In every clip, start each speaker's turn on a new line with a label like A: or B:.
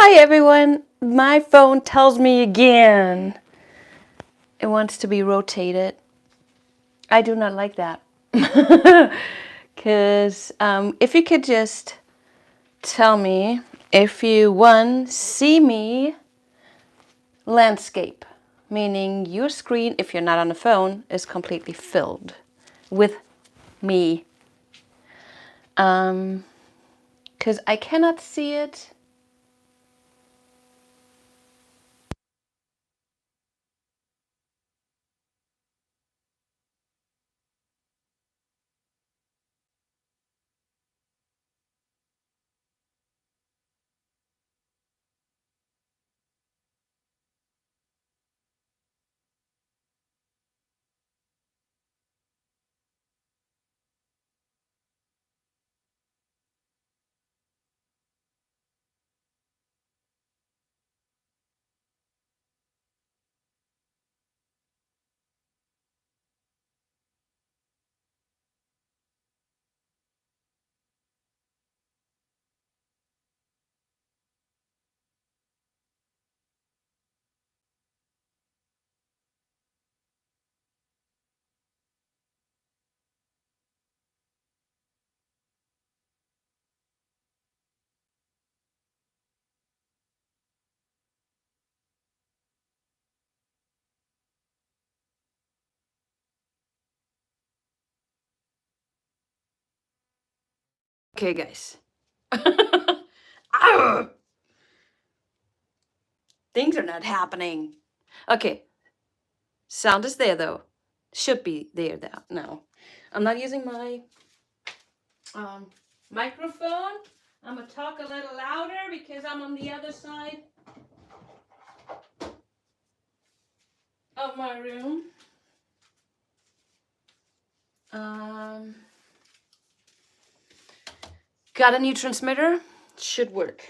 A: Hi everyone, my phone tells me again it wants to be rotated. I do not like that. Because if you could just tell me if you, one, see me landscape, meaning your screen, if you're not on the phone, is completely filled with me. Because I cannot see it. Okay, guys. Things are not happening. Okay, sound is there though. Should be there now. I'm not using my microphone. I'm gonna talk a little louder because I'm on the other side of my room. Got a new transmitter. Should work.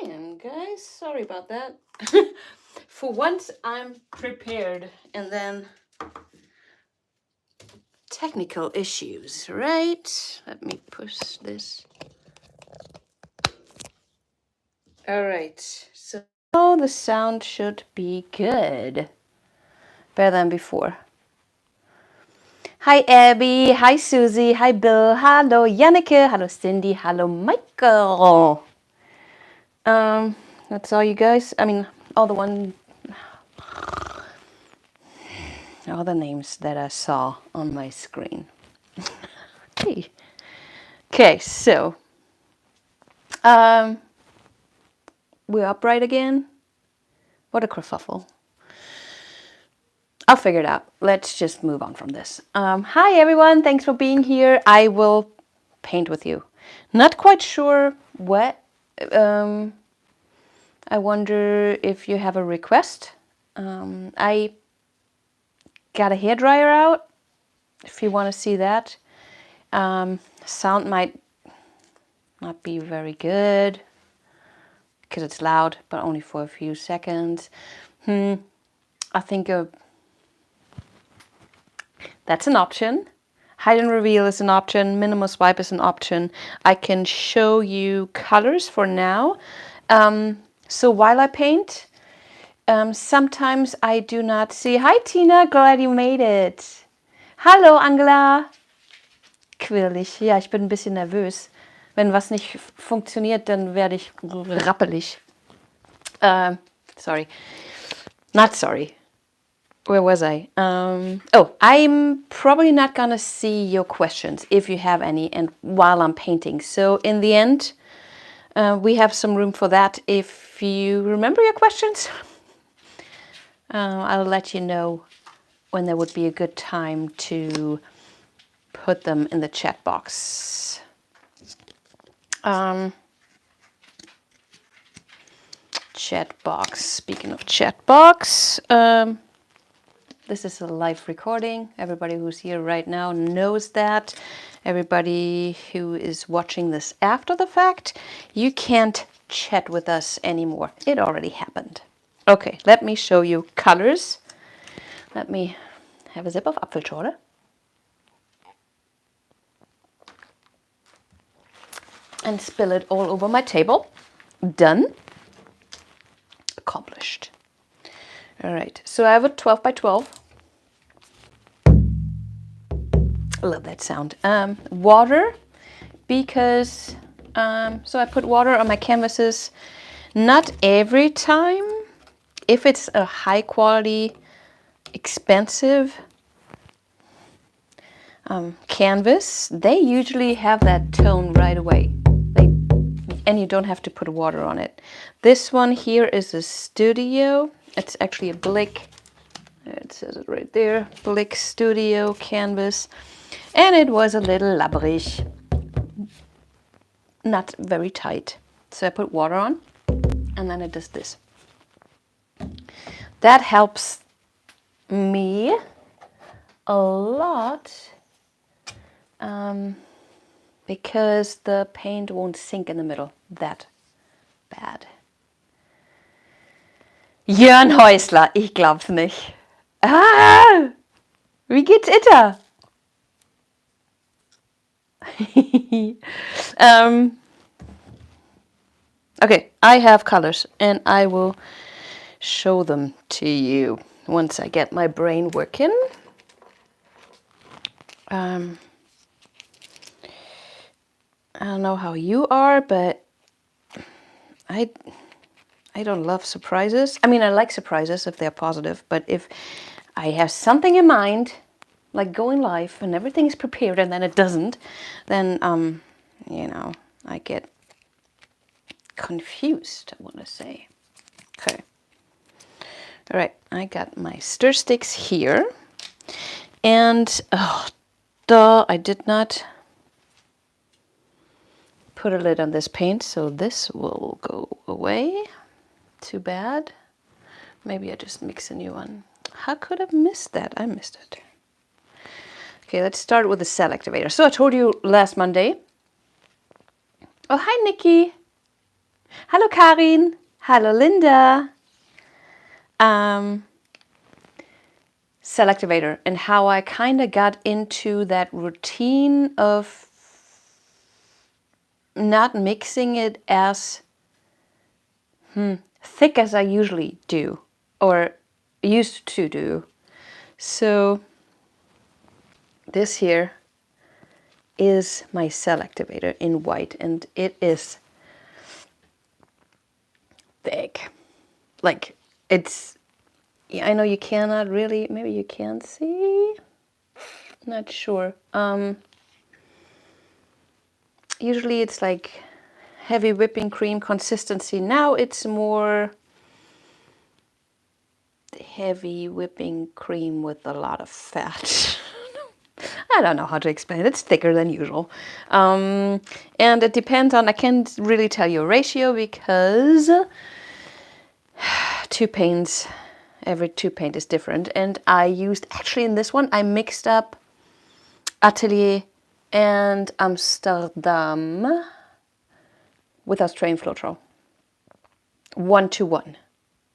A: Damn, guys, sorry about that. For once, I'm prepared, and then technical issues, right? Let me push this. All right, so the sound should be good. Better than before. Hi Abby, hi Susie, hi Bill, hello Janneke, hello Cindy, hello Michael. That's all you guys. I mean, all the names that I saw on my screen. Hey. Okay, so we're upright again. What a kerfuffle. I'll figure it out. Let's just move on from this. Hi everyone, thanks for being here. I will paint with you. Not quite sure what. I wonder if you have a request. I got a hairdryer out, if you want to see that. Sound might not be very good because it's loud, but only for a few seconds. I think that's an option. Hide and reveal is an option. Minimal swipe is an option. I can show you colors for now. So while I paint, sometimes I do not see. Hi Tina, glad you made it. Hallo Angela. Quirlig. Ja, ich bin ein bisschen nervös. Wenn was nicht funktioniert, dann werde ich rappelig. Sorry. Not sorry. Where was I? Oh, I'm probably not gonna see your questions if you have any, and while I'm painting. So in the end, we have some room for that. If you remember your questions, I'll let you know when there would be a good time to put them in the chat box. Chat box. Speaking of chat box, this is a live recording. Everybody who's here right now knows that. Everybody who is watching this after the fact, you can't chat with us anymore. It already happened. Okay, let me show you colors. Let me have a sip of Apfelschorle. and spill it all over my table. Done. Accomplished. All right, so I have a 12 by 12. I love that sound. Water, because, so I put water on my canvases, not every time. If it's a high quality, expensive canvas, they usually have that tone right away. And you don't have to put water on it. This one here is a Studio. It's actually a Blick. It says it right there. Blick Studio canvas. And it was a little labberish. Not very tight. So I put water on. And then it does this. That helps me a lot. Because the paint won't sink in the middle that bad. Jörn Häusler, ich glaub's nicht. Ah, wie geht's Itta? Okay, I have colors and I will show them to you once I get my brain working. I don't know how you are, but I don't love surprises. I mean, I like surprises if they're positive, but if I have something in mind, like going live and everything is prepared and then it doesn't, then, you know, I get confused, I want to say. Okay. All right, I got my stir sticks here. And, oh, duh, I did not put a lid on this paint, so this will go away. Too bad. Maybe I just mix a new one. How could I have missed that? I missed it. Okay, let's start with the cell activator. So I told you last Monday. Oh, hi, Nikki. Hello, Karin. Hello, Linda. Cell activator and how I kind of got into that routine of not mixing it as thick as I usually do or used to do. So this here is my cell activator in white and it is thick. Like it's, yeah, I know you cannot really, maybe you can see, not sure. Usually it's like heavy whipping cream consistency. Now it's more heavy whipping cream with a lot of fat. I don't know how to explain it. It's thicker than usual. And it depends on, I can't really tell you a ratio because every two paint is different. And I used, actually in this one, I mixed up Atelier and Amsterdam with Australian floetrol. 1-to-1.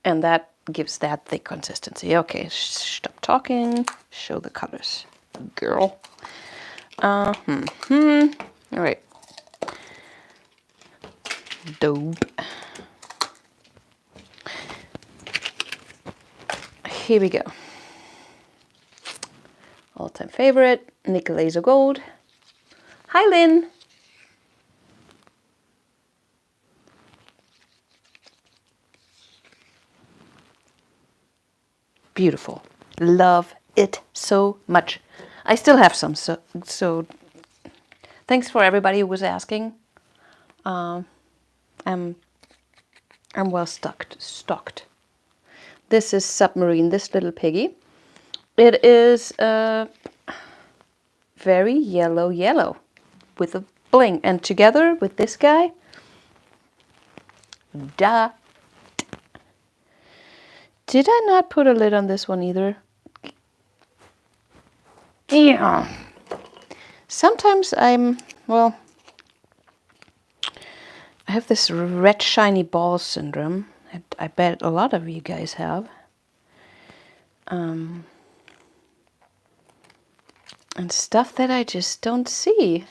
A: And that gives that thick consistency. Okay, stop talking. Show the colors, girl. All right. Dope. Here we go. All-time favorite, Nickel Laser Gold. Hi, Lynn. Beautiful. Love it so much. I still have some, so thanks for everybody who was asking. I'm well stocked. This is Submarine, this little piggy. It is very yellow with a bling, and together with this guy, duh. Did I not put a lid on this one either? Yeah. Sometimes I have this red shiny ball syndrome. I bet a lot of you guys have. And stuff that I just don't see.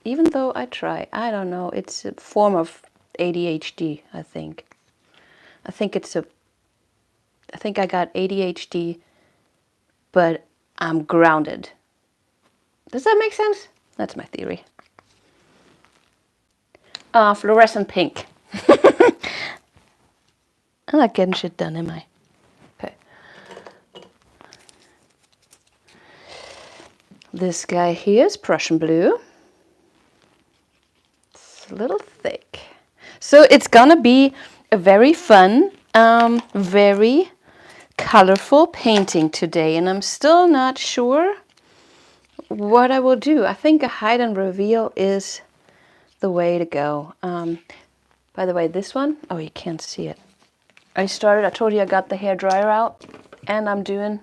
A: even though I try. I don't know. It's a form of ADHD, I think. I think I got ADHD, but I'm grounded. Does that make sense? That's my theory. Fluorescent pink. I like getting shit done, am I? Okay. This guy here is Prussian blue. It's a little thick. So it's gonna be a very fun, very colorful painting today, and I'm still not sure what I will do. I think a hide and reveal is the way to go. By the way, this one, oh, you can't see it. I told you I got the hair dryer out, and I'm doing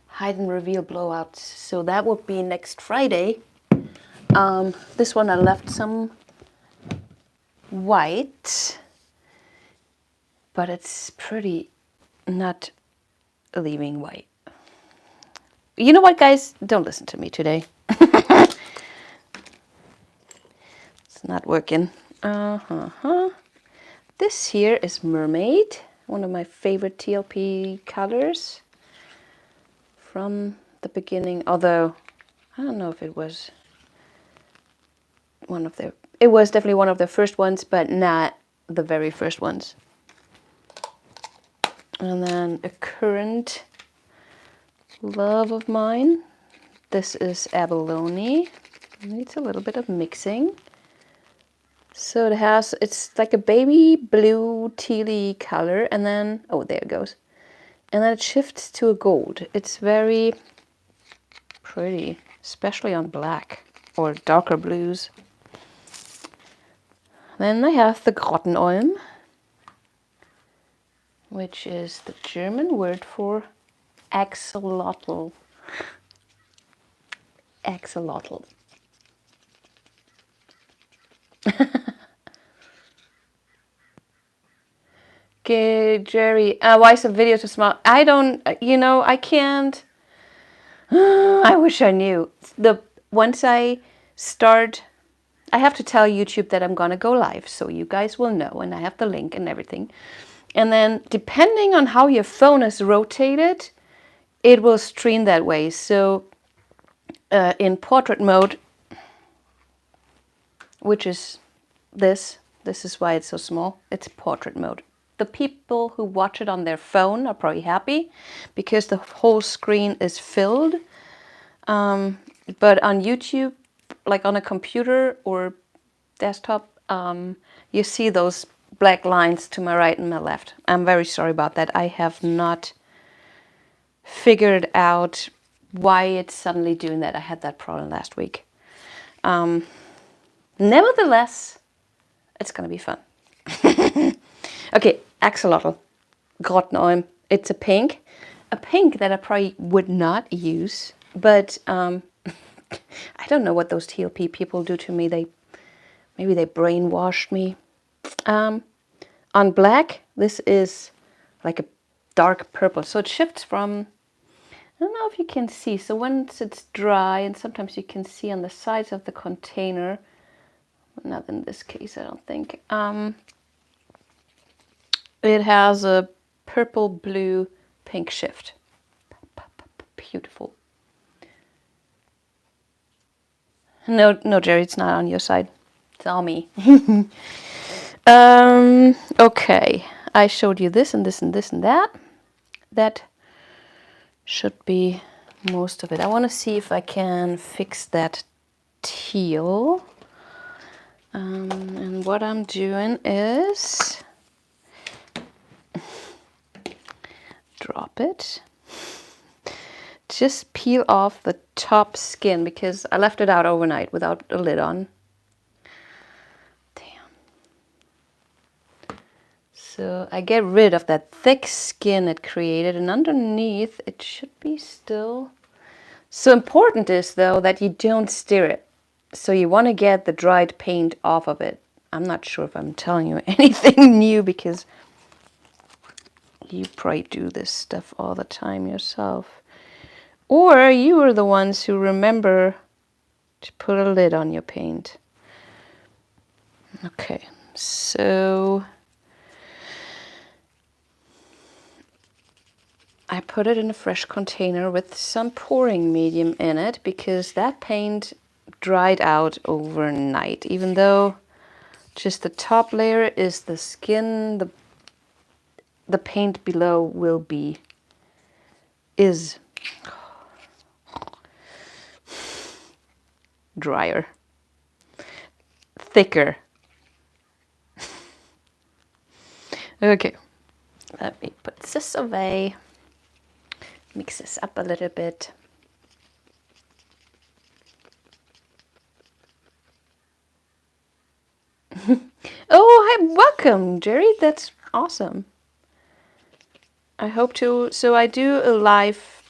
A: hide and reveal blowouts. So that will be next Friday. This one I left some white, but it's pretty not leaving white. You know what, guys? Don't listen to me today. It's not working. This here is Mermaid, one of my favorite TLP colors from the beginning. Although I don't know if it was one of their. It was definitely one of the first ones, but not the very first ones. And then a current love of mine. This is abalone. It needs a little bit of mixing. So it's like a baby blue tealy color, and then, oh, there it goes. And then it shifts to a gold. It's very pretty, especially on black or darker blues. Then I have the Grottenolm, which is the German word for axolotl. Axolotl. Okay, Jerry, why is the video too small? I don't, I can't. I wish I knew. Once I start, I have to tell YouTube that I'm gonna go live, so you guys will know, and I have the link and everything. And then, depending on how your phone is rotated, it will stream that way. So, in portrait mode, which is this is why it's so small. It's portrait mode. The people who watch it on their phone are probably happy because the whole screen is filled. But on YouTube, like on a computer or desktop, you see those black lines to my right and my left. I'm very sorry about that. I have not figured out why it's suddenly doing that. I had that problem last week. Nevertheless, it's going to be fun. Okay, axolotl, Grottenolm. It's a pink that I probably would not use, but I don't know what those TLP people do to me. Maybe they brainwashed me. On black, this is like a dark purple, so it shifts from, I don't know if you can see, so once it's dry, and sometimes you can see on the sides of the container, not in this case, I don't think, it has a purple, blue, pink shift. Beautiful. No, Jerry, it's not on your side. It's all me. Okay, I showed you this and this and this and that. That should be most of it. I want to see if I can fix that teal. And what I'm doing is drop it. Just peel off the top skin because I left it out overnight without a lid on. Damn. So I get rid of that thick skin it created, and underneath it should be still. So important is though that you don't stir it. So you want to get the dried paint off of it. I'm not sure if I'm telling you anything new because you probably do this stuff all the time yourself. Or you are the ones who remember to put a lid on your paint. Okay, so I put it in a fresh container with some pouring medium in it because that paint dried out overnight. Even though just the top layer is the skin, the paint below is drier, thicker. Okay, let me put this away. Mix this up a little bit. Oh, hi, welcome, Jerry. That's awesome. I hope to. So I do a live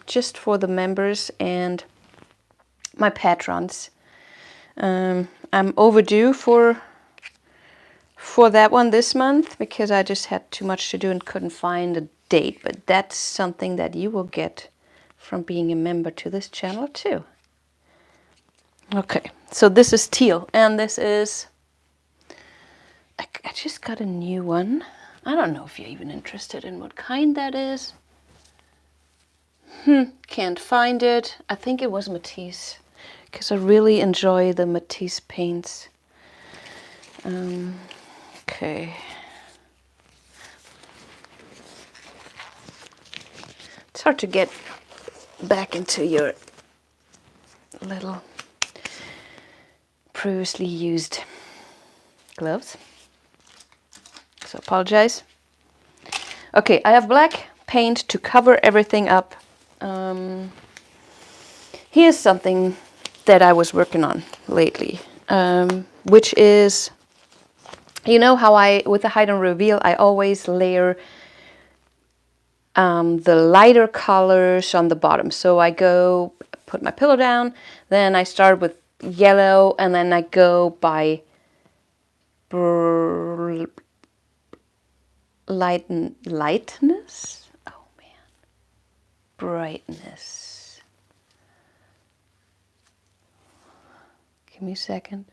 A: just for the members and my patrons. I'm overdue for that one this month because I just had too much to do and couldn't find a date. But that's something that you will get from being a member to this channel too. Okay, so this is teal, and this is, I just got a new one. I don't know if you're even interested in what kind that is. Can't find it. I think it was Matisse, because I really enjoy the Matisse paints. Okay. It's hard to get back into your little previously used gloves. So apologize. Okay, I have black paint to cover everything up. Here's something that I was working on lately, which is, you know how with the hide and reveal, I always layer the lighter colors on the bottom. So I go put my pillow down, then I start with yellow, and then I go by lightness. Oh man, brightness. Give me a second.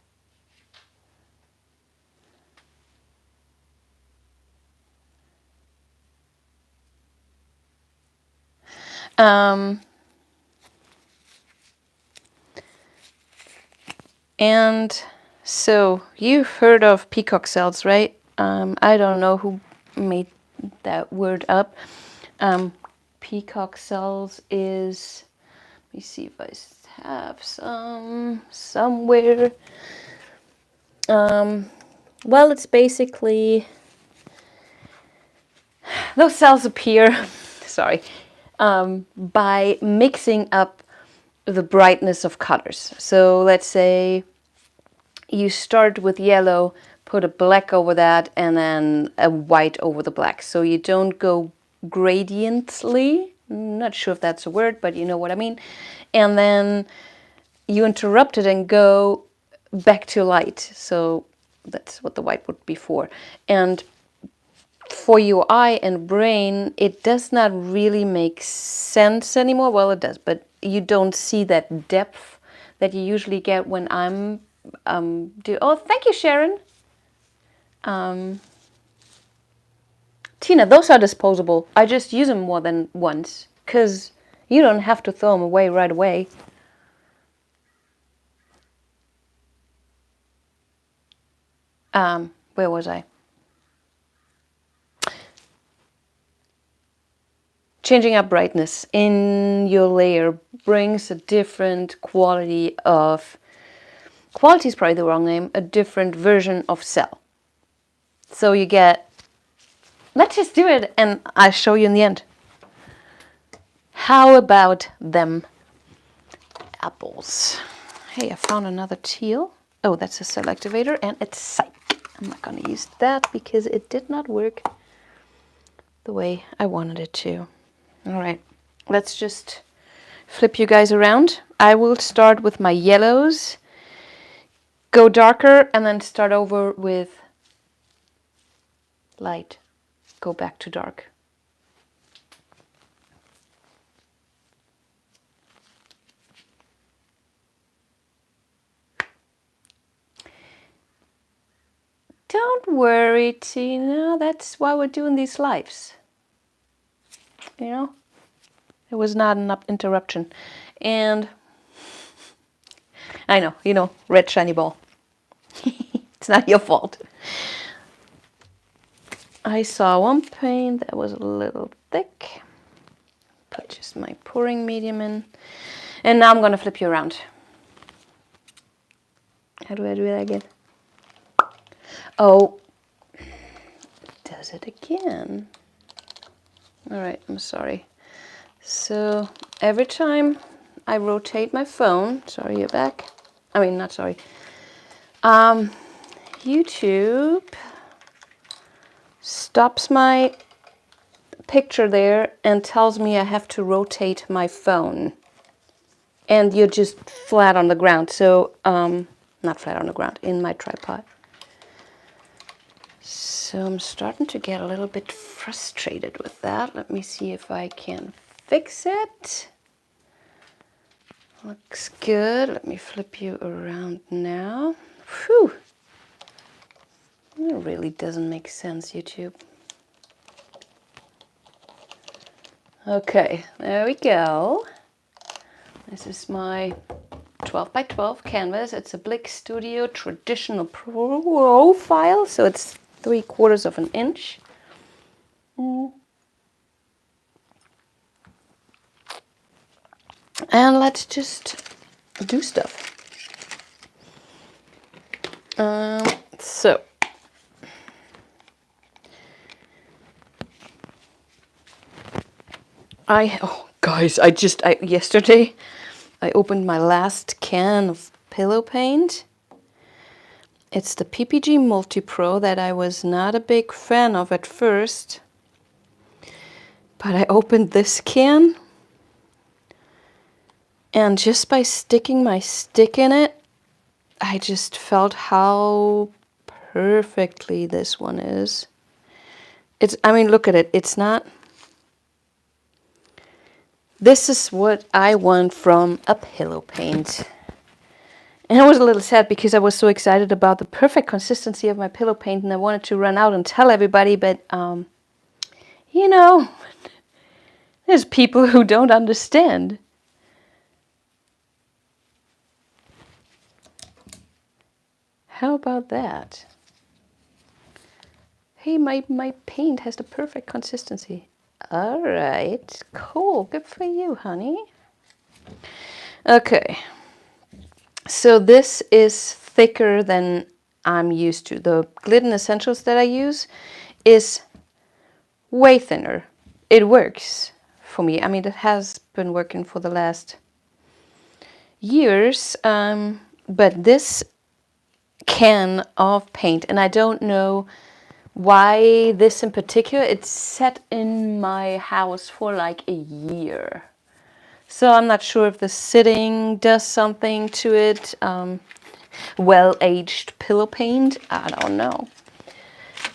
A: And so you've heard of peacock cells, right? I don't know who made that word up. Peacock cells is, let me see if I have some somewhere. Well, it's basically, those cells appear, sorry, by mixing up the brightness of colors. So let's say you start with yellow, put a black over that, and then a white over the black. So you don't go gradiently. Not sure if that's a word, but you know what I mean. And then you interrupt it and go back to light. So that's what the white would be for. And for your eye and brain, it does not really make sense anymore. Well, it does, but you don't see that depth that you usually get when I'm oh, thank you, Sharon. Tina, those are disposable. I just use them more than once because you don't have to throw them away right away. Where was I? Changing up brightness in your layer brings a different quality of, quality is probably the wrong name, a different version of cell. So you get, let's just do it and I'll show you in the end. How about them apples? Hey, I found another teal. Oh, that's a cell activator and it's psych. I'm not going to use that because it did not work the way I wanted it to. All right, let's just flip you guys around. I will start with my yellows, go darker, and then start over with light, go back to dark. worry, Tina. That's why we're doing these lives. You know? It was not an interruption. And I know, you know, red shiny ball. It's not your fault. I saw one paint that was a little thick. Put just my pouring medium in. And now I'm going to flip you around. How do I do that again? Oh, it does it again. All right, I'm sorry. So every time I rotate my phone, sorry, you're back. I mean, not sorry. YouTube stops my picture there and tells me I have to rotate my phone. And you're just flat on the ground. So, not flat on the ground, in my tripod. So I'm starting to get a little bit frustrated with that. Let me see if I can fix it. Looks good. Let me flip you around now. Whew. It really doesn't make sense, YouTube. Okay, there we go. This is my 12 by 12 canvas. It's a Blick Studio traditional profile, so it's 3/4 of an inch. And let's just do stuff. So guys, yesterday I opened my last can of pillow paint. It's the PPG Multipro that I was not a big fan of at first. But I opened this can, and just by sticking my stick in it, I just felt how perfectly this one is. I mean, look at it. It's not... This is what I want from a pillow paint. And I was a little sad because I was so excited about the perfect consistency of my pillow paint, and I wanted to run out and tell everybody, but, you know, there's people who don't understand. How about that? Hey, my paint has the perfect consistency. All right, cool. Good for you, honey. Okay. So this is thicker than I'm used to. The Glidden Essentials that I use is way thinner. It works for me. I mean, it has been working for the last years. But this can of paint, and I don't know why this in particular, it's set in my house for like a year. So I'm not sure if the sitting does something to it. Well-aged pillow paint, I don't know.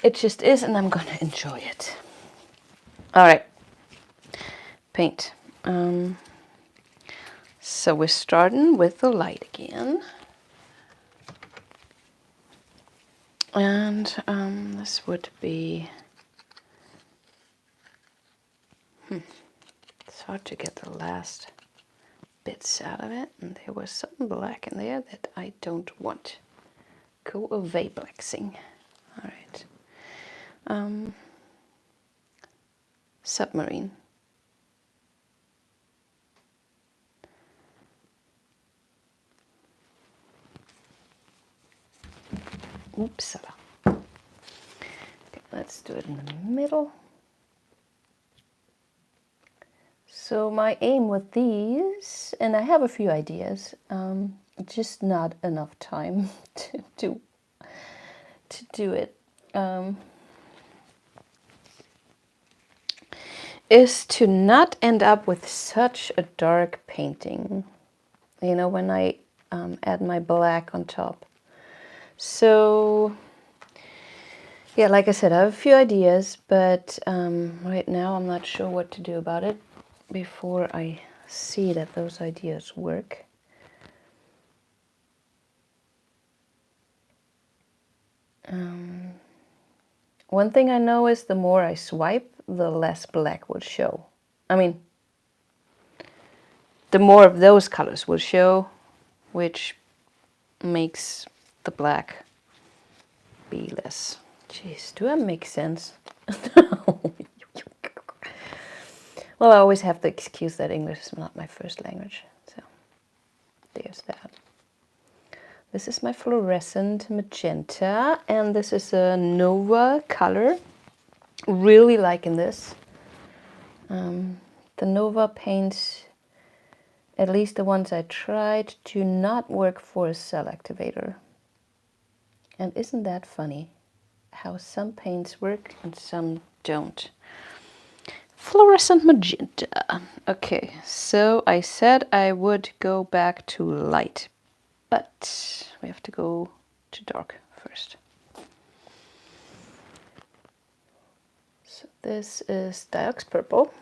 A: It just is, and I'm gonna enjoy it. All right, paint. So we're starting with the light again. And this would be... It's hard to get the last bits out of it, and there was some black in there that I don't want. Go away, Blacksing. All right. Submarine. Oopsala. Okay, let's do it in the middle. So my aim with these, and I have a few ideas, just not enough time to do it, is to not end up with such a dark painting, you know, when I add my black on top. So yeah, like I said, I have a few ideas, but right now I'm not sure what to do about it before I see that those ideas work. One thing I know is the more I swipe, the less black will show. I mean, the more of those colors will show, which makes the black be less. Jeez, do I make sense? Well, I always have the excuse that English is not my first language, so there's that. This is my fluorescent magenta, and this is a Nova color. Really liking this. The Nova paints, at least the ones I tried, do not work for a cell activator. And isn't that funny? How some paints work and some don't. Fluorescent magenta. Okay, so I said I would go back to light, but we have to go to dark first. So this is Diox Purple.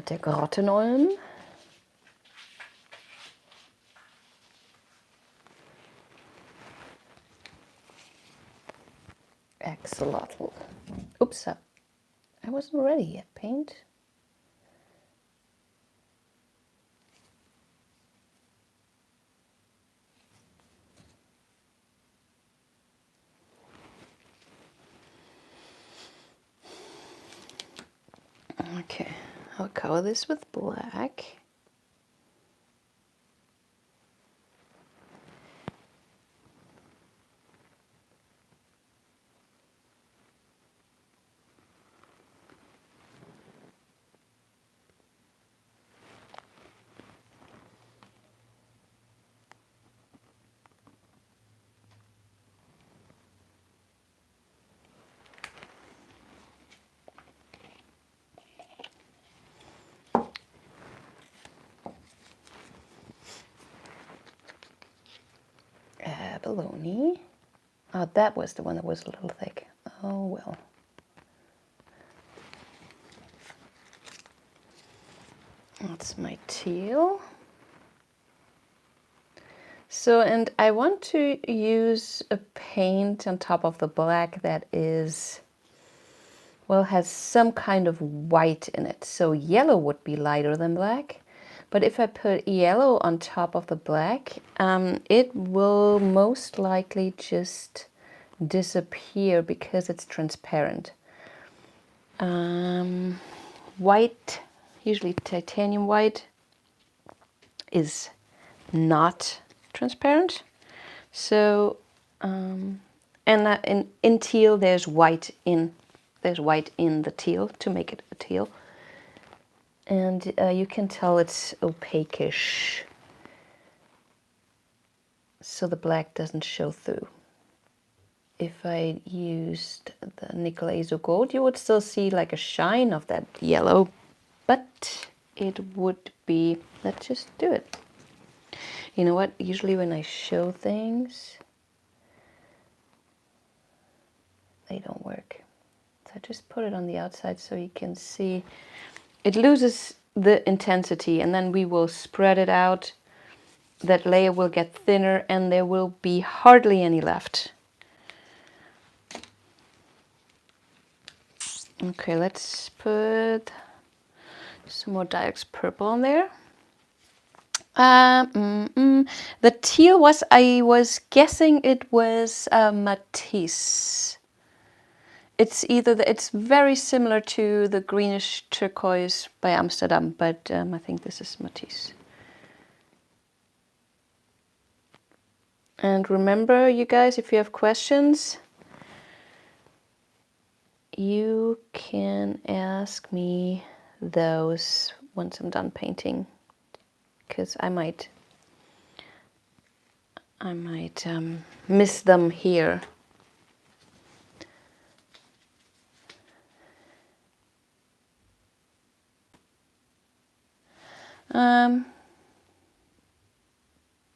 A: Der Grottenolm. Axolotl. Oops, I wasn't ready yet. Paint. Okay, I'll cover this with black. Abalone. Oh, that was the one that was a little thick. Oh well. That's my teal. So, and I want to use a paint on top of the black that is, well, has some kind of white in it. So yellow would be lighter than black. But if I put yellow on top of the black, it will most likely just disappear because it's transparent. White, usually titanium white, is not transparent. So, and in teal there's white in the teal to make it a teal. And you can tell it's opaque-ish, so the black doesn't show through. If I used the nickel azo gold, you would still see like a shine of that yellow, but it would be, let's just do it. You know what, usually when I show things, they don't work. So I just put it on the outside so you can see. It loses the intensity, and then we will spread it out. That layer will get thinner and there will be hardly any left. Okay, let's put some more Diox Purple on there. The teal was, I was guessing it was Matisse. It's either, it's very similar to the greenish turquoise by Amsterdam, but I think this is Matisse. And remember, you guys, if you have questions, you can ask me those once I'm done painting, because I might miss them here.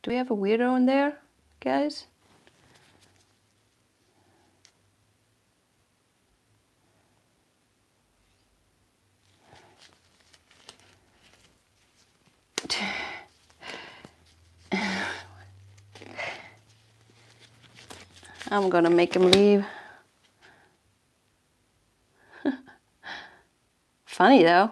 A: Do we have a weirdo in there, guys? I'm gonna make him leave. Funny though.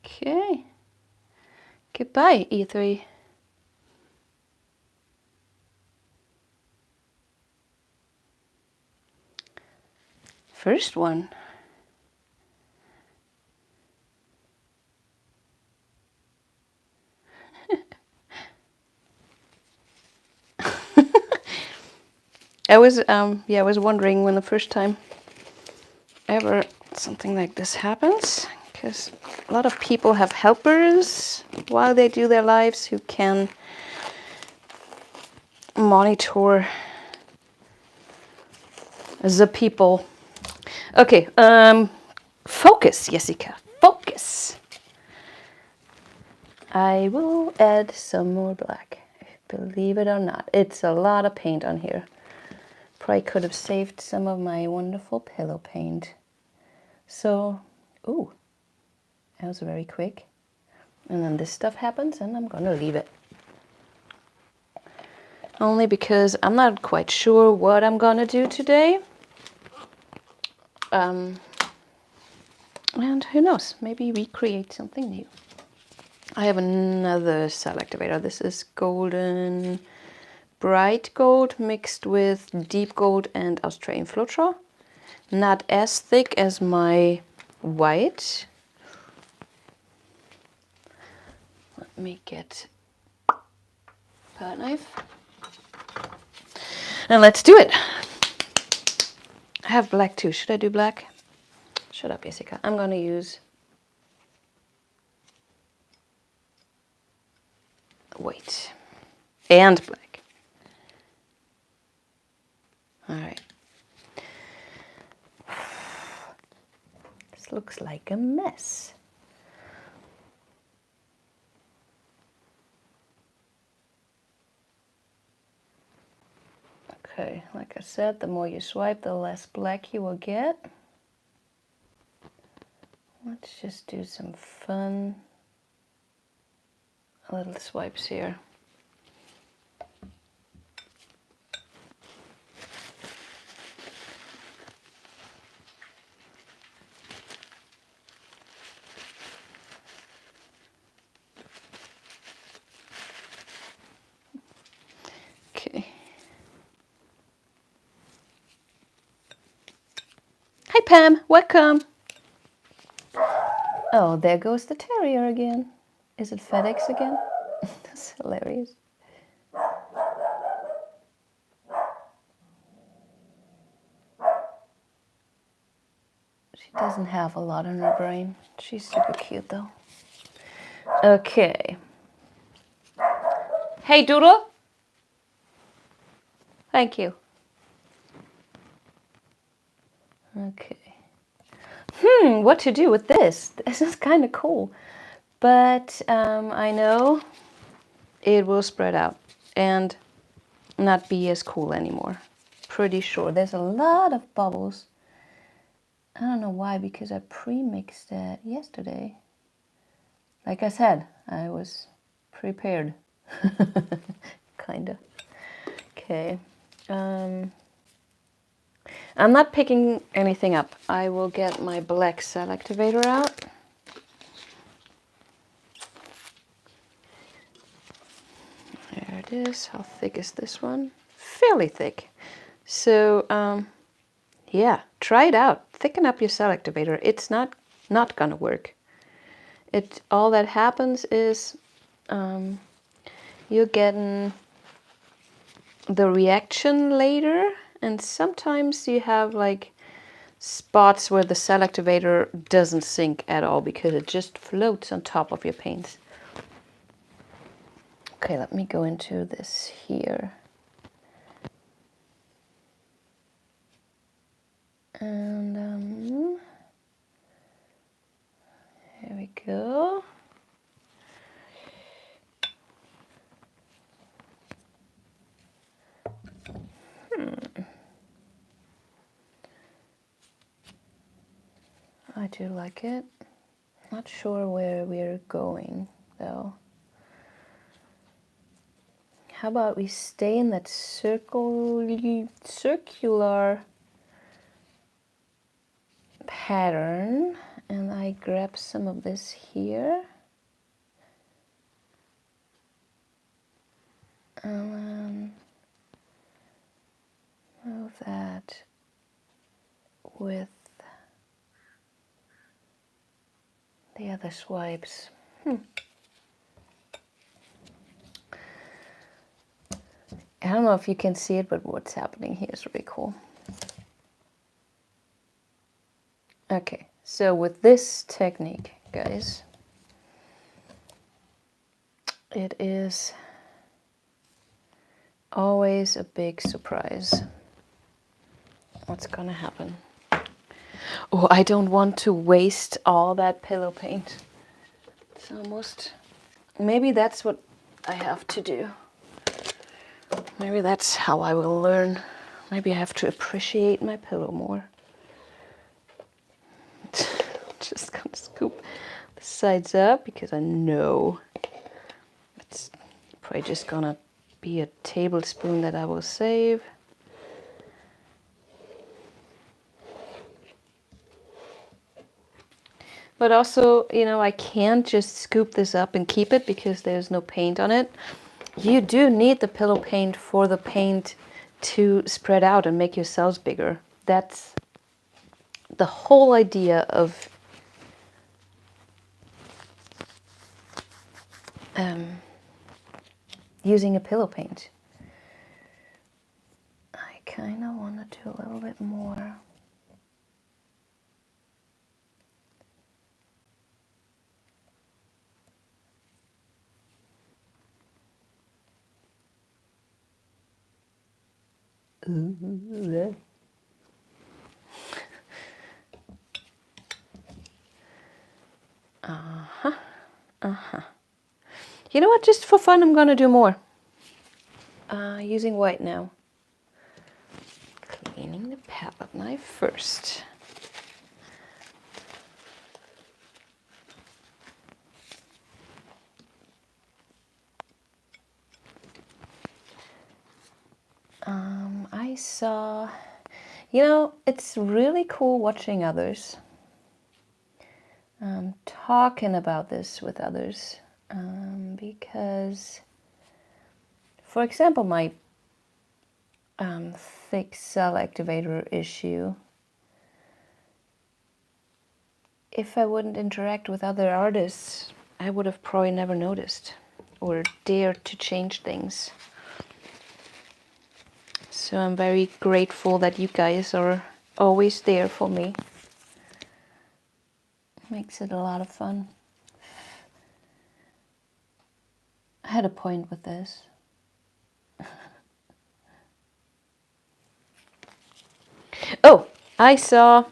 A: Okay. Goodbye, E3. First one. I was wondering when the first time ever something like this happens, because a lot of people have helpers while they do their lives who can monitor the people. Okay, focus, Jessica, focus. I will add some more black. Believe it or not, it's a lot of paint on here. Probably could have saved some of my wonderful pillow paint. So, ooh, that was very quick. And then this stuff happens and I'm gonna leave it. Only because I'm not quite sure what I'm gonna do today. And who knows, maybe recreate something new. I have another cell activator. This is golden, bright gold mixed with deep gold and Australian floetrol. Not as thick as my white. Let me get a palette knife. And let's do it. I have black too. Should I do black? Shut up, Jessica. I'm gonna use white and black. All right. This looks like a mess. Okay, like I said, the more you swipe, the less black you will get. Let's just do some fun little swipes here. Okay. Hi Pam, welcome. Oh, there goes the terrier again. Is it FedEx again? That's hilarious. She doesn't have a lot on her brain. She's super cute though. Okay. Hey Doodle. Thank you. Okay. What to do with this? This is kind of cool. But I know it will spread out and not be as cool anymore. Pretty sure. There's a lot of bubbles. I don't know why, because I pre-mixed that yesterday. Like I said, I was prepared. Kinda. Okay. I'm not picking anything up. I will get my black cell activator out. There it is. How thick is this one? Fairly thick. So, yeah, try it out. Thicken up your cell activator. It's not gonna work. All that happens is you're getting the reaction later, and sometimes you have like spots where the cell activator doesn't sink at all because it just floats on top of your paints. Okay, let me go into this here. And here we go. I do like it. Not sure where we're going though. How about we stay in that circular pattern, and I grab some of this here. And then move that with the other swipes. I don't know if you can see it, but what's happening here is really cool. Okay, so with this technique, guys, it is always a big surprise what's gonna happen. Oh, I don't want to waste all that pillow paint. It's almost, maybe that's what I have to do. Maybe that's how I will learn. Maybe I have to appreciate my pillow more. Just gonna scoop the sides up because I know it's probably just gonna be a tablespoon that I will save. But also, you know, I can't just scoop this up and keep it because there's no paint on it. You do need the pillow paint for the paint to spread out and make your cells bigger. That's the whole idea of using a pillow paint. I kind of want to do a little bit more. Ooh. You know what? Just for fun, I'm gonna do more. Using white now. Cleaning the palette knife first. I saw, you know, it's really cool watching others. Talking about this with others. Because, for example, my thick cell activator issue, if I wouldn't interact with other artists, I would have probably never noticed or dared to change things. So I'm very grateful that you guys are always there for me. Makes it a lot of fun. I had a point with this. Oh, I saw...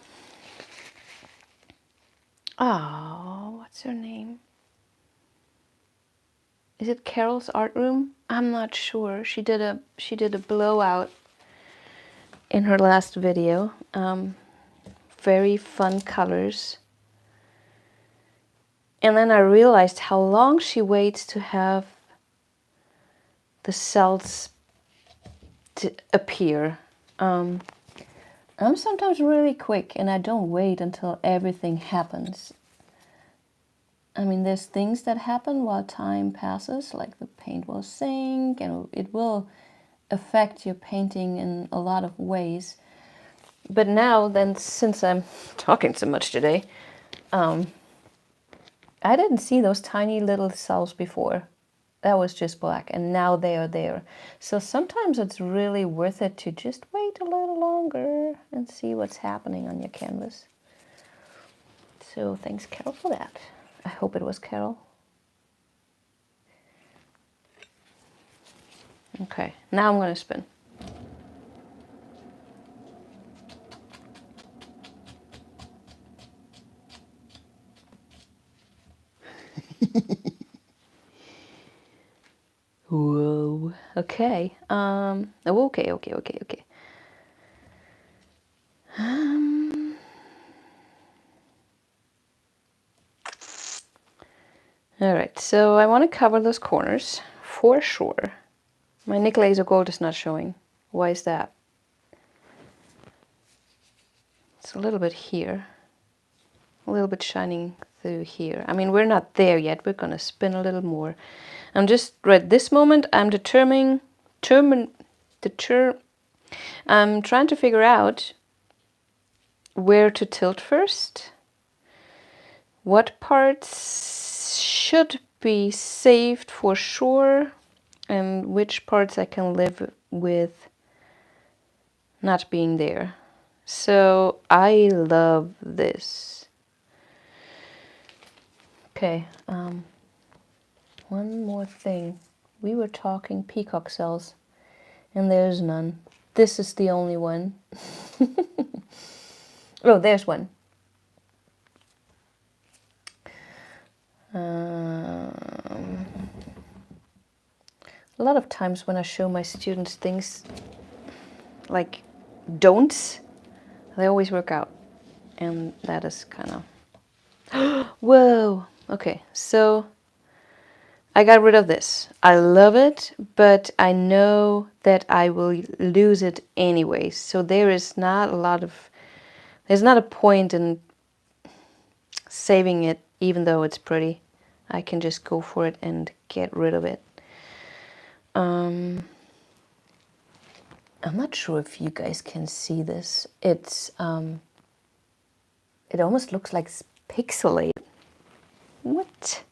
A: Oh, what's her name? Is it Carol's art room? I'm not sure. She did a blowout in her last video. Very fun colors. And then I realized how long she waits to have the cells to appear. I'm sometimes really quick and I don't wait until everything happens. I mean, there's things that happen while time passes, like the paint will sink and it will affect your painting in a lot of ways. But now, then, since I'm talking so much today, I didn't see those tiny little cells before. That was just black, and now they are there. So sometimes it's really worth it to just wait a little longer and see what's happening on your canvas. So thanks, Carol, for that. I hope it was Carol. Okay, now I'm going to spin. Whoa. Okay. Okay. All right, so I want to cover those corners for sure. My nickel laser gold is not showing. Why is that? It's a little bit here. A little bit shining through here. I mean, we're not there yet. We're going to spin a little more. I'm just, right this moment, I'm I'm trying to figure out where to tilt first. What parts should be saved for sure, and which parts I can live with not being there. So I love this. Okay, one more thing. We were talking peacock cells, and there's none. This is the only one. Oh, there's one. A lot of times when I show my students things like don'ts, they always work out. And that is kind of... Whoa! Okay, so I got rid of this. I love it, but I know that I will lose it anyway. So there is not a lot of... There's not a point in saving it, even though it's pretty. I can just go for it and get rid of it. I'm not sure if you guys can see this. It's it almost looks like it's pixelated. What?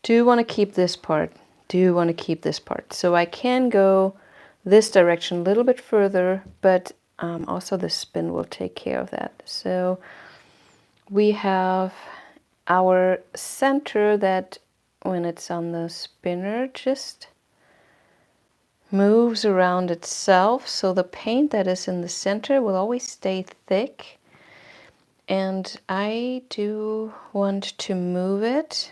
A: Do want to keep this part. Do want to keep this part. So I can go this direction a little bit further, but also the spin will take care of that. So we have our center that when it's on the spinner just moves around itself, so the paint that is in the center will always stay thick, and I do want to move it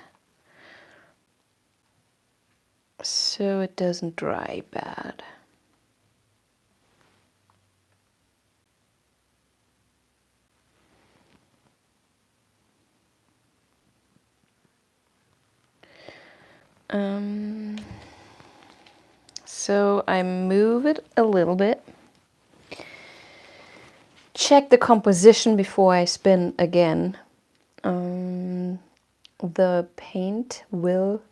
A: so it doesn't dry bad. So I move it a little bit. Check the composition before I spin again. The paint will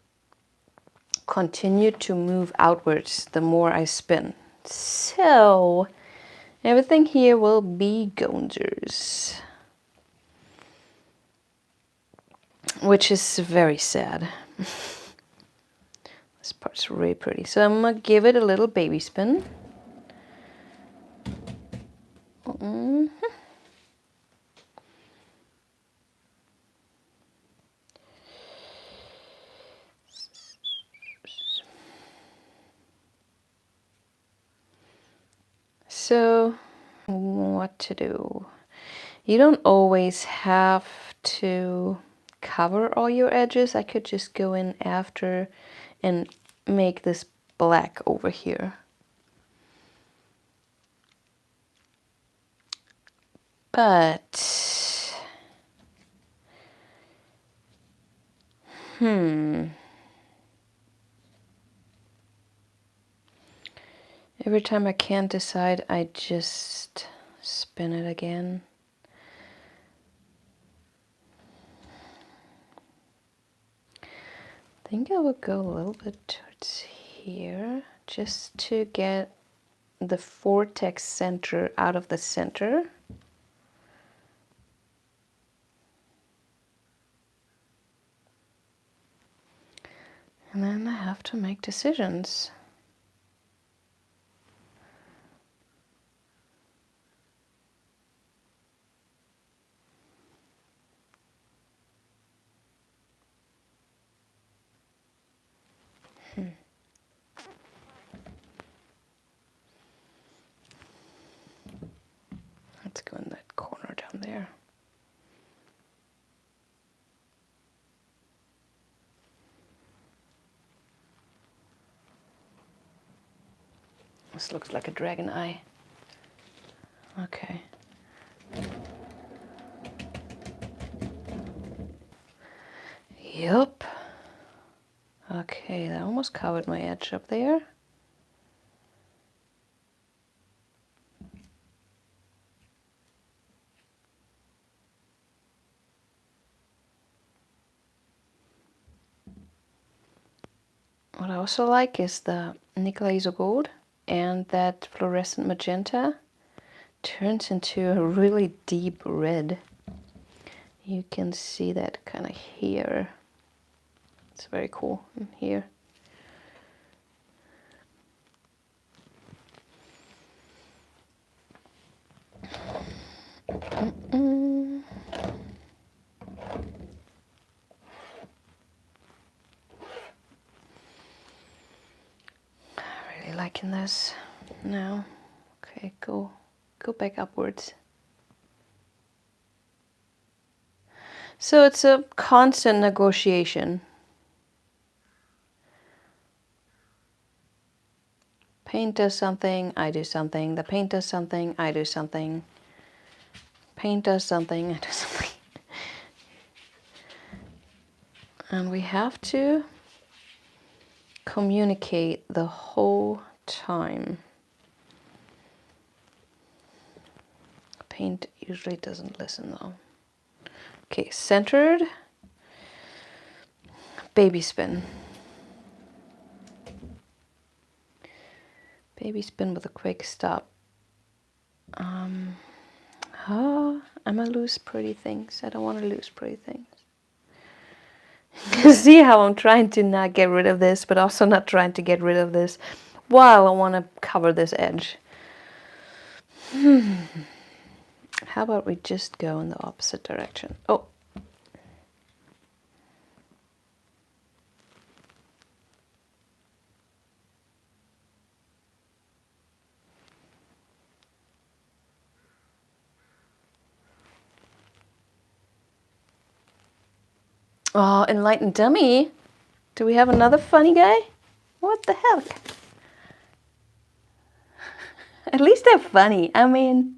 A: continue to move outwards the more I spin. So everything here will be gonzers, which is very sad. This part's really pretty. So I'm gonna give it a little baby spin. So what to do? You don't always have to cover all your edges. I could just go in after and make this black over here. But every time I can't decide, I just spin it again. I think I would go a little bit towards here just to get the vortex center out of the center. And then I have to make decisions. Let's go in that corner down there. This looks like a dragon eye. Okay. Yup. Okay, that almost covered my edge up there. What I also like is the nickel azo gold, and that fluorescent magenta turns into a really deep red. You can see that kind of here. It's very cool in here. Really liking this now. Okay, go back upwards. So it's a constant negotiation. Paint does something, I do something. The paint does something, I do something. Paint does something, I do something. And we have to communicate the whole time. Paint usually doesn't listen though. Okay, centered. Baby spin. Baby spin with a quick stop. Oh, I'm gonna lose pretty things. I don't want to lose pretty things. See how I'm trying to not get rid of this, but also not trying to get rid of this while I want to cover this edge. How about we just go in the opposite direction? Oh. Oh, enlightened dummy. Do we have another funny guy? What the heck? At least they're funny. I mean,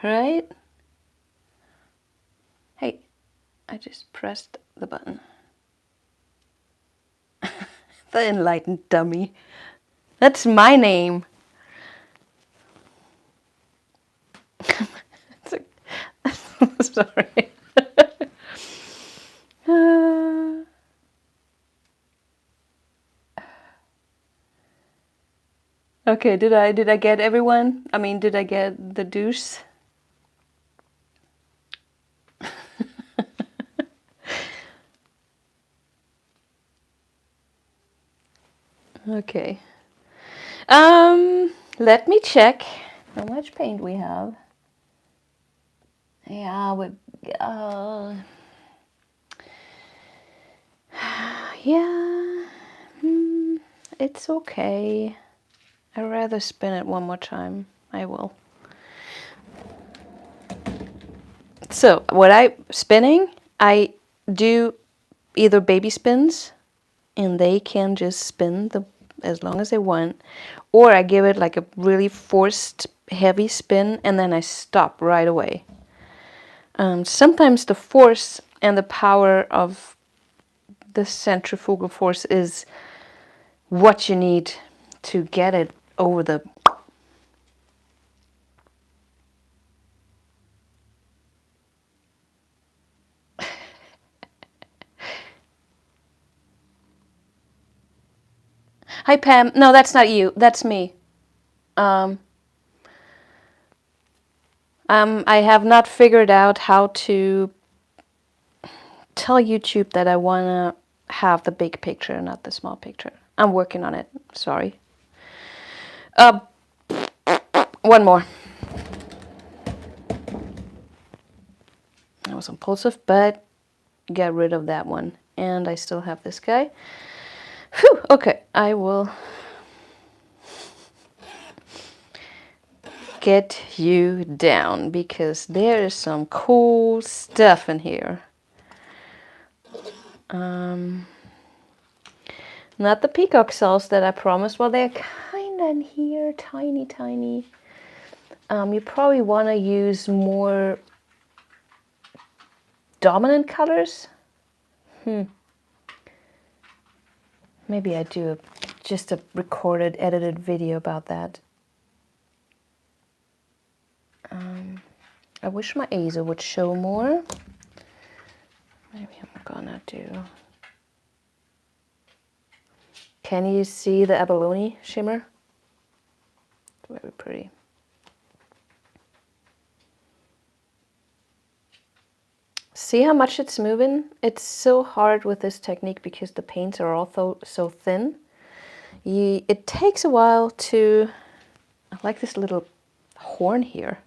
A: right? Hey, I just pressed the button. The enlightened dummy. That's my name. Sorry. Okay, did I get everyone? I mean, did I get the deuce? Okay. Let me check how much paint we have. Yeah, yeah, it's okay. I'd rather spin it one more time. I will. So what I'm spinning, I do either baby spins, and they can just spin as long as they want, or I give it like a really forced heavy spin and then I stop right away. Sometimes the force and the power of the centrifugal force is what you need to get it over the... Hi Pam, no, that's not you, that's me. I have not figured out how to tell YouTube that I want to have the big picture, not the small picture. I'm working on it, sorry. One more. That was impulsive, but get rid of that one. And I still have this guy. Whew, okay, I will get you down because there is some cool stuff in here. Not the peacock cells that I promised. Well, they're kind of in here, tiny, tiny. You probably want to use more dominant colors. Maybe I do just a recorded, edited video about that. I wish my azo would show more. Maybe I'm gonna do... Can you see the abalone shimmer? Very pretty. See how much it's moving? It's so hard with this technique because the paints are all so thin. It takes a while to... I like this little horn here.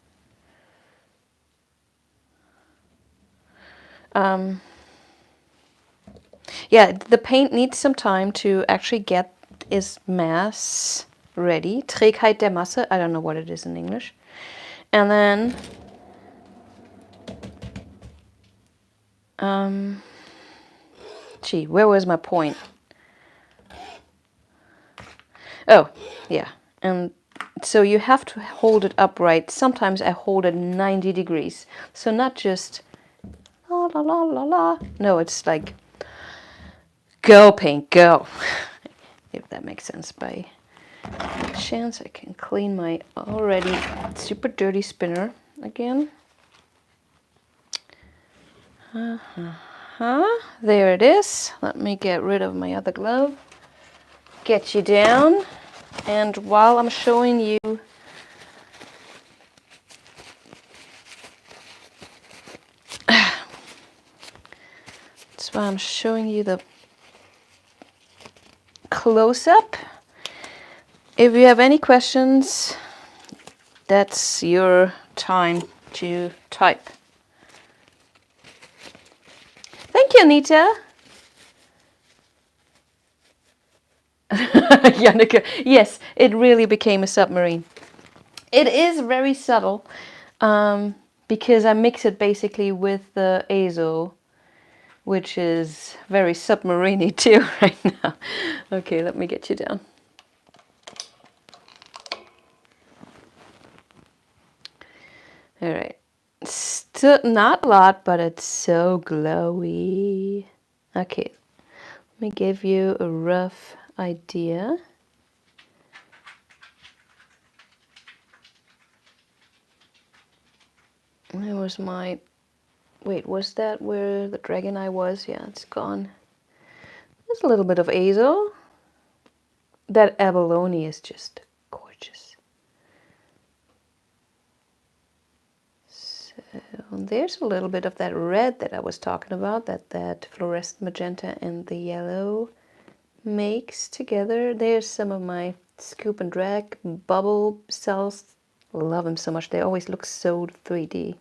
A: Yeah, the paint needs some time to actually get its mass ready. Trägheit der Masse, I don't know what it is in English. And then gee, where was my point? Oh, yeah. And so you have to hold it upright. Sometimes I hold it 90 degrees. So not just la la la la la. No, it's like go paint, go. If that makes sense. By chance I can clean my already super dirty spinner again. There it is. Let me get rid of my other glove. Get you down. And while I'm showing you that's why I'm showing you the close-up. If you have any questions, that's your time to type. Thank you, Anita. Janneke, yes, it really became a submarine. It is very subtle because I mix it basically with the azo, which is very submarine-y too right now. Okay, let me get you down. All right, still not a lot, but it's so glowy. Okay, let me give you a rough idea. There was my, wait, was that where the dragon eye was? Yeah, it's gone. There's a little bit of azo. That abalone is just gorgeous. So there's a little bit of that red that I was talking about, that fluorescent magenta and the yellow makes together. There's some of my scoop and drag bubble cells. Love them so much. They always look so 3D.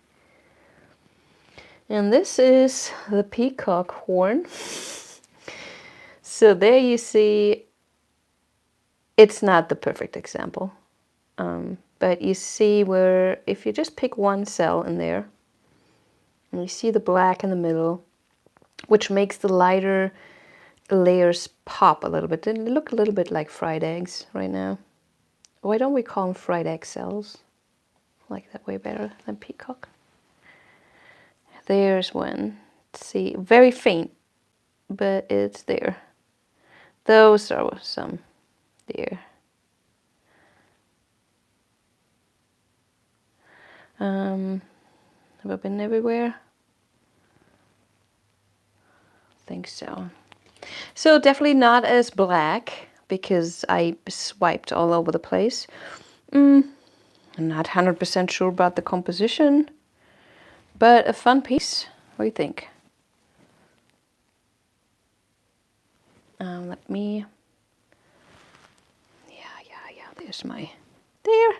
A: And this is the peacock horn. So there you see, it's not the perfect example. But you see where if you just pick one cell in there, and you see the black in the middle, which makes the lighter layers pop a little bit. They look a little bit like fried eggs right now. Why don't we call them fried egg cells? I like that way better than peacock. There's one. See, very faint, but it's there. Those are some there. Have I been everywhere? I think so. So definitely not as black because I swiped all over the place. I'm not 100% sure about the composition, but a fun piece. What do you think? Let me, yeah, there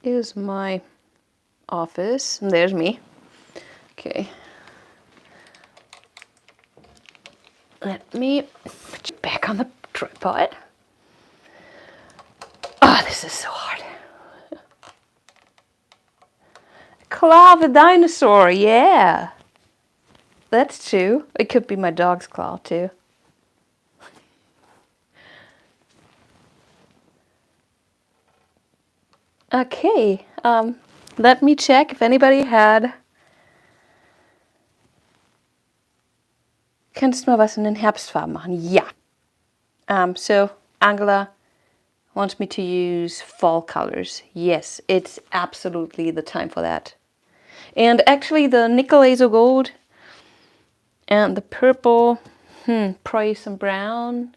A: is my office, and there's me. Okay. Let me put you back on the tripod. Oh, this is so hard. Claw of a dinosaur, yeah. That's true. It could be my dog's claw too. Okay, let me check if anybody had Kannst du mal was in den Herbstfarben machen? Ja. So Angela wants me to use fall colors. Yes, it's absolutely the time for that. And actually the nickel azo gold and the purple, probably some brown.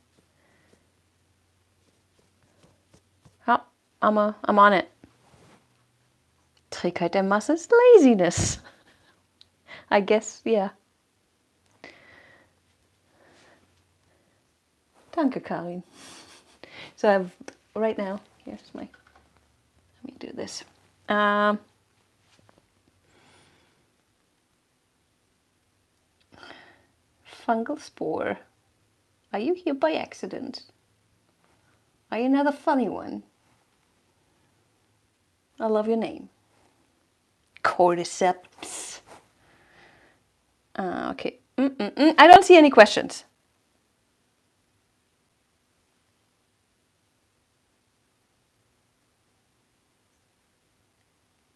A: Oh, I'm on it. Trägheit der Masse is laziness. I guess, yeah. Danke, Karin. So I've, right now, here's my, let me do this. Fungal spore. Are you here by accident? Are you another funny one? I love your name. Cordyceps. Okay. I don't see any questions.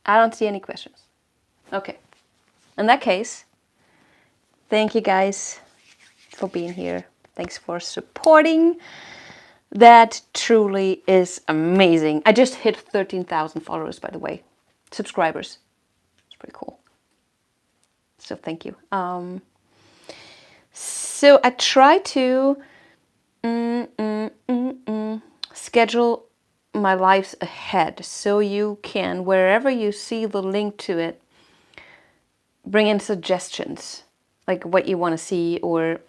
A: I don't see any questions. Okay. In that case, thank you guys for being here. Thanks for supporting. That truly is amazing. I just hit 13,000 followers, by the way. Subscribers. It's pretty cool. So thank you. So I try to schedule my lives ahead so you can, wherever you see the link to it, bring in suggestions like what you want to see, or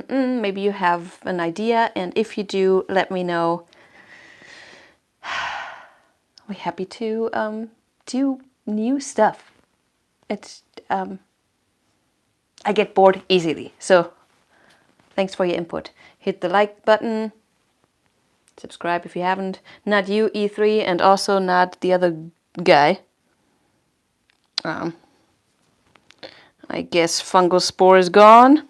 A: maybe you have an idea, and if you do, let me know. We're happy to do new stuff. It's I get bored easily, so thanks for your input. Hit the like button, subscribe if you haven't. Not you, E3, and also not the other guy. I guess fungal spore is gone.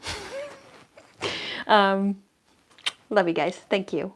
A: Love you guys. Thank you.